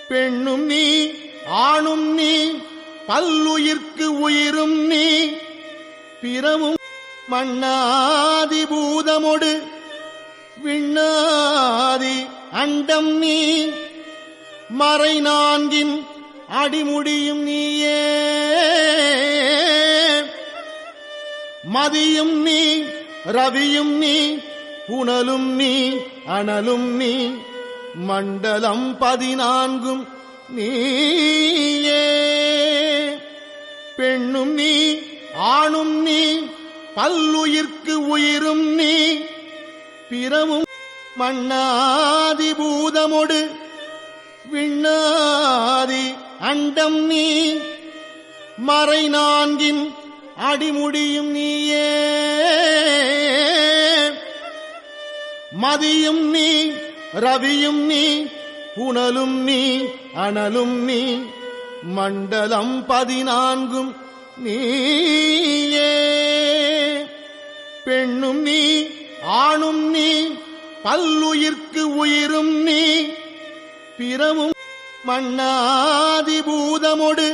பெண்ணும் நீ ஆணும் நீ பல்லுயிர்க்கு உயிரும் நீ பிறவும் மண்ணாதி பூதமொடு விண்ணாதி அண்டம் நீ மறை நான்கின் அடிமுடியும் நீயே மதியும் நீ ரவியும் நீ புனலும் நீ அனலும் நீ மண்டலம் 14 நீயே பெண்ணும் நீ ஆணும் நீ பல்லுயிர்க்கு உயிரும் நீ பிறவும் மண்ணாதி பூதமொடு விண்ணாதி அண்டம் நீ மறை நான்கின் அடிமுடியும் நீயே மதியும் நீ ரவியும் நீ புனலும் நீ அனலும் நீ மண்டலம் 14 நீயே பெண்ணும் நீ ஆணும் நீ பல்லுயிர்க்கு உயிரும் நீ பிறவும் மண்ணாதி பூதமொடு